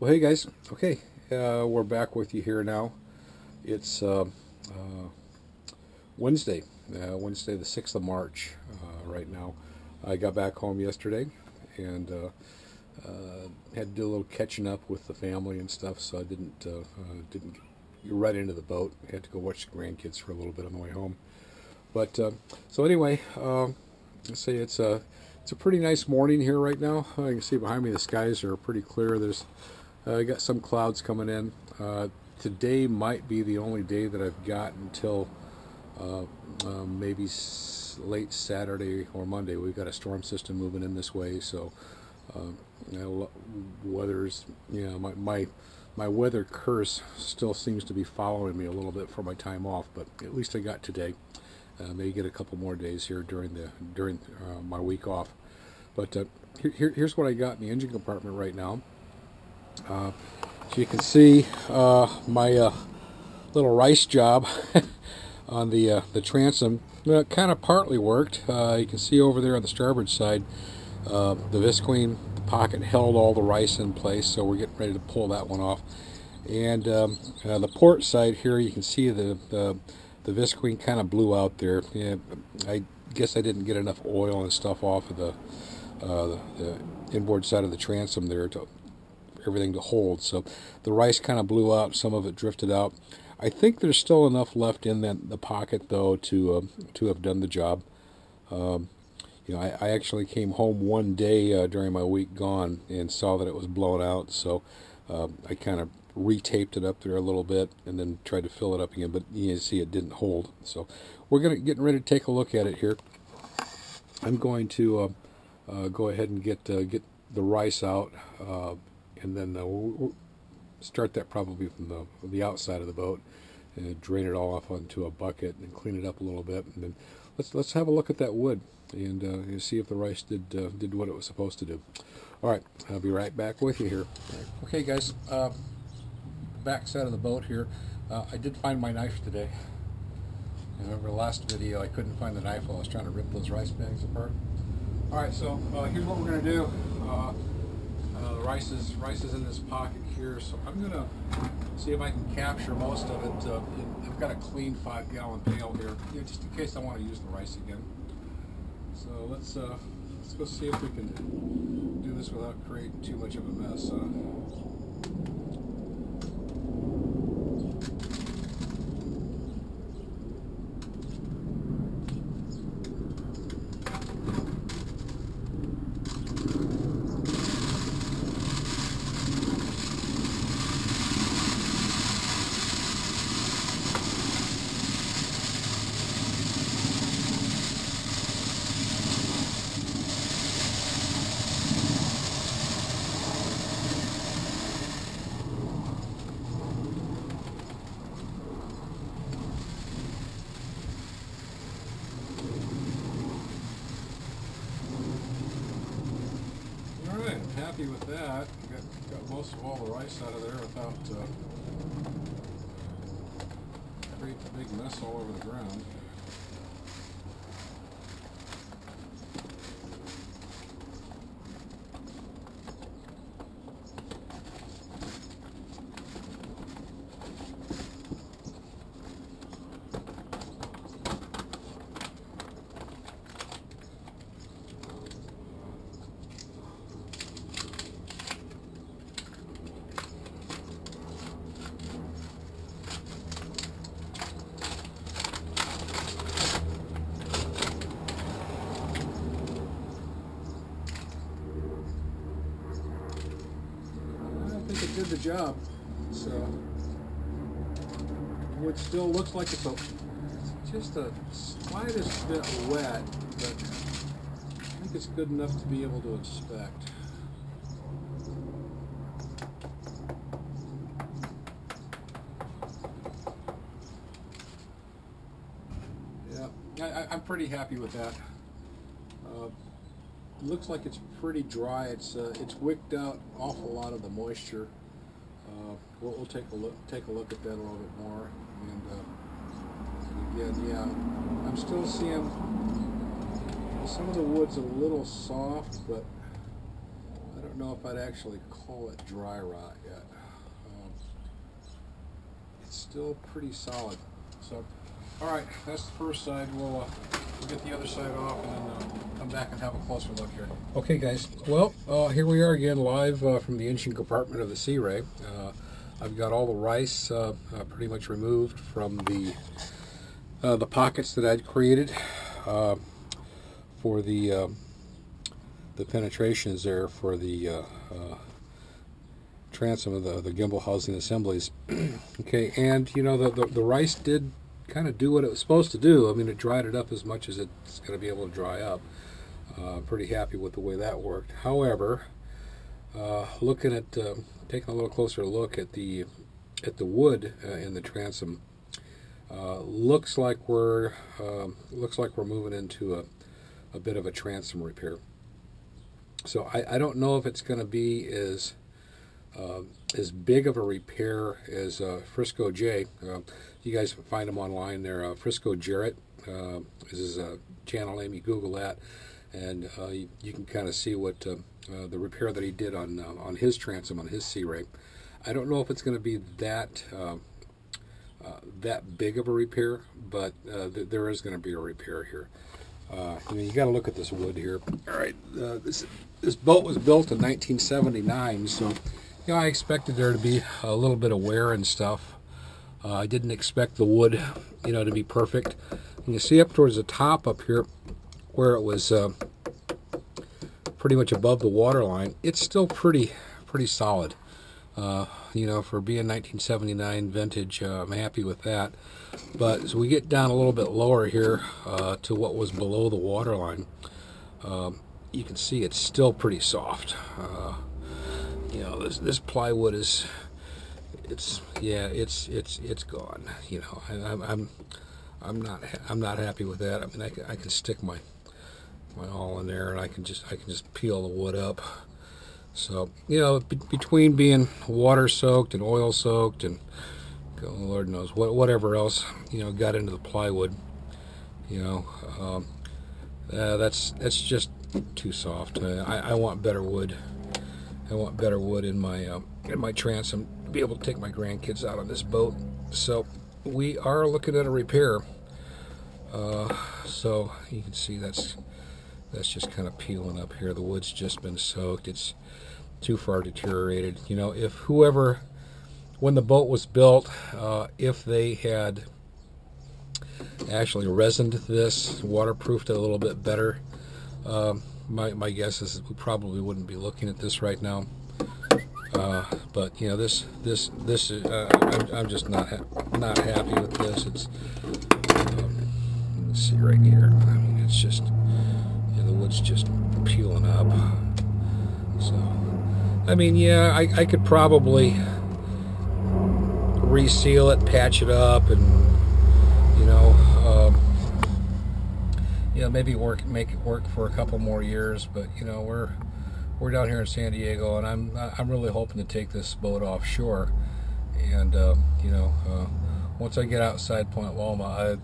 Well, hey guys. Okay, we're back with you here now. It's Wednesday, Wednesday the 6th of March right now. I got back home yesterday and had to do a little catching up with the family and stuff, so I didn't get right into the boat. I had to go watch the grandkids for a little bit on the way home. But so anyway, let's say it's a pretty nice morning here right now. You can see behind me the skies are pretty clear. There's I got some clouds coming in. Today might be the only day that I've got until maybe late Saturday or Monday. We've got a storm system moving in this way, so weather's my weather curse still seems to be following me a little bit for my time off. But at least I got today. Maybe get a couple more days here during my week off. But here's what I got in the engine compartment right now. So you can see my little rice job on the transom. It kind of partly worked. You can see over there on the starboard side, the visqueen pocket held all the rice in place, so we're getting ready to pull that one off. And the port side here, you can see the visqueen kind of blew out there. Yeah, I guess I didn't get enough oil and stuff off of the inboard side of the transom there to everything to hold, so the rice kind of blew out. Some of it drifted out. I think there's still enough left in the pocket though to have done the job. I actually came home one day during my week gone and saw that it was blown out, so I kind of retaped it up there a little bit and then tried to fill it up again, but you can see it didn't hold. So we're getting ready to take a look at it here. I'm going to go ahead and get the rice out, and then we'll start that probably from the outside of the boat and drain it all off onto a bucket and clean it up a little bit, and then let's have a look at that wood and see if the rice did what it was supposed to do. All right, I'll be right back with you here. Okay, guys. Back side of the boat here. I did find my knife today. Remember the last video I couldn't find the knife while I was trying to rip those rice bags apart. Alright, so here's what we're going to do. The rice is in this pocket here, so I'm going to see if I can capture most of it. I've got a clean 5-gallon pail here, just in case I want to use the rice again. So let's go see if we can do this without creating too much of a mess. Happy with that. Got most of all the rice out of there without creating a big mess all over the ground. It did the job. So wood still looks like it's just a slightest bit wet, but I think it's good enough to be able to inspect. Yeah, I'm pretty happy with that. Looks like it's pretty dry. It's wicked out an awful lot of the moisture. We'll take a look at that a little bit more. And again, yeah, I'm still seeing some of the wood's a little soft, but I don't know if I'd actually call it dry rot yet. It's still pretty solid. So, all right, that's the first side. We'll get the other side off and then come back and have a closer look here. Okay, guys. Well, here we are again, live from the engine compartment of the Sea Ray. I've got all the rice pretty much removed from the pockets that I'd created for the penetrations there for the transom of the gimbal housing assemblies. Okay, and you know the rice did kind of do what it was supposed to do. I mean, it dried it up as much as it's going to be able to dry up. Pretty happy with the way that worked. However, looking at taking a little closer look at the wood in the transom, looks like we're moving into a bit of a transom repair. So I don't know if it's going to be as big of a repair as Frisco J. You guys can find him online there. Frisco Jarrett is his channel name. You Google that, and you can kind of see what the repair that he did on his transom, on his Sea Ray. I don't know if it's going to be that big of a repair, but there is going to be a repair here. I mean, you got to look at this wood here. All right, this boat was built in 1979, so you know I expected there to be a little bit of wear and stuff. I didn't expect the wood, you know, to be perfect. And you see up towards the top up here, where it was pretty much above the water line, it's still pretty solid. You know, for being 1979 vintage, I'm happy with that. But as we get down a little bit lower here to what was below the water line, you can see it's still pretty soft. You know, this plywood is, it's gone. You know, I'm not happy with that. I mean, I can stick my awl in there and I can just peel the wood up. So, you know, between being water soaked and oil soaked and Lord knows whatever else, you know, got into the plywood, you know, that's just too soft. I want better wood. I want better wood in my transom to be able to take my grandkids out on this boat. So we are looking at a repair. So you can see that's just kind of peeling up here. The wood's just been soaked. It's too far deteriorated. You know, if whoever, when the boat was built, if they had actually resined this, waterproofed it a little bit better, my guess is we probably wouldn't be looking at this right now. But you know, this I'm just not happy with this. It's let's see right here. I mean, it's just, you know, the wood's just peeling up. So, I mean, yeah, I could probably reseal it, patch it up, and you know, maybe make it work for a couple more years. But you know, we're down here in San Diego, and I'm really hoping to take this boat offshore. And you know, once I get outside Point Loma,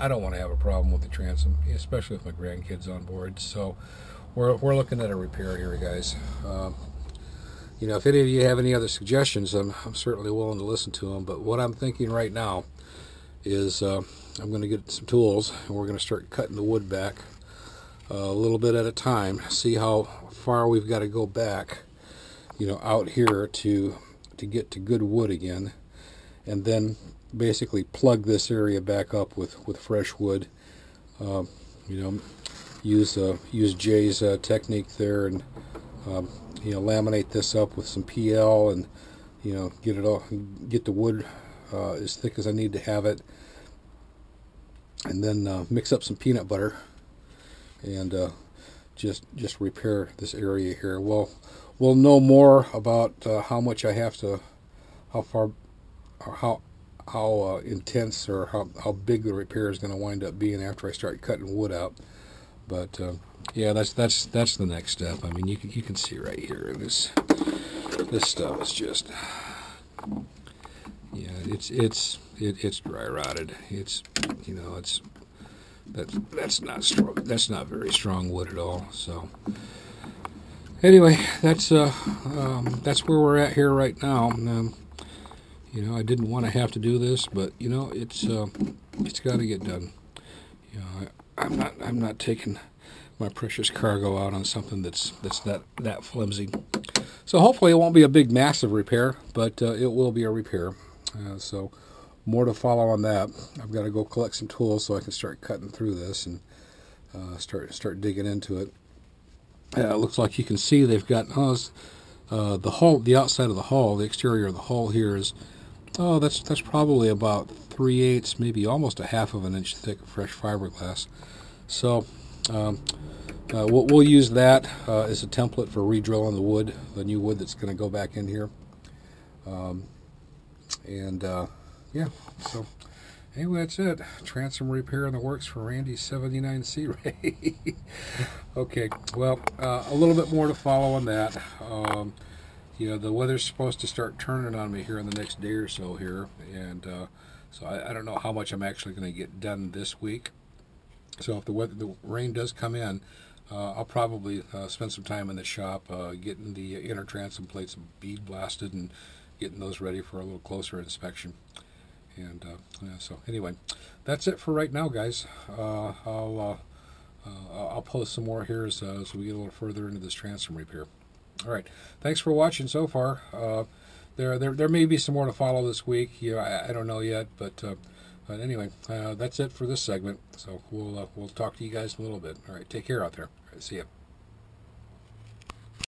I don't want to have a problem with the transom, especially with my grandkids on board. So we're looking at a repair here, guys. You know, if any of you have any other suggestions, I'm certainly willing to listen to them. But what I'm thinking right now is I'm going to get some tools, and we're going to start cutting the wood back a little bit at a time. See how far we've got to go back, you know, out here to get to good wood again, and then basically plug this area back up with fresh wood. You know, use Jay's technique there, and you know, laminate this up with some PL, and you know, get the wood as thick as I need to have it, and then mix up some peanut butter and just repair this area here. We'll know more about how much I have to, how far, or how intense or how big the repair is going to wind up being after I start cutting wood out. But yeah, that's the next step. I mean, you can see right here, this stuff is just, yeah, it's dry rotted. It's, you know, that's not strong. That's not very strong wood at all. So Anyway, that's where we're at here right now. I didn't want to have to do this, but it's got to get done. I'm not taking my precious cargo out on something that's that flimsy. So hopefully it won't be a big massive repair, but it will be a repair. So more to follow on that. I've got to go collect some tools so I can start cutting through this and start digging into it. It looks like you can see they've got the hull, the outside of the hull, the exterior of the hull here is that's probably about 3/8, maybe almost a half of an inch thick of fresh fiberglass. So we'll use that as a template for re-drilling the wood, the new wood that's going to go back in here. Yeah, so anyway, that's it. Transom repair in the works for Randy's 79 Sea Ray. Okay, well, a little bit more to follow on that. The weather's supposed to start turning on me here in the next day or so here, and so I don't know how much I'm actually going to get done this week. So if the rain does come in, I'll probably spend some time in the shop getting the inner transom plates bead blasted and getting those ready for a little closer inspection. And so anyway, that's it for right now, guys. I'll post some more here as we get a little further into this transom repair. All right, thanks for watching so far. There may be some more to follow this week. I don't know yet, but anyway, that's it for this segment. So we'll talk to you guys in a little bit. All right, take care out there. All right, see ya.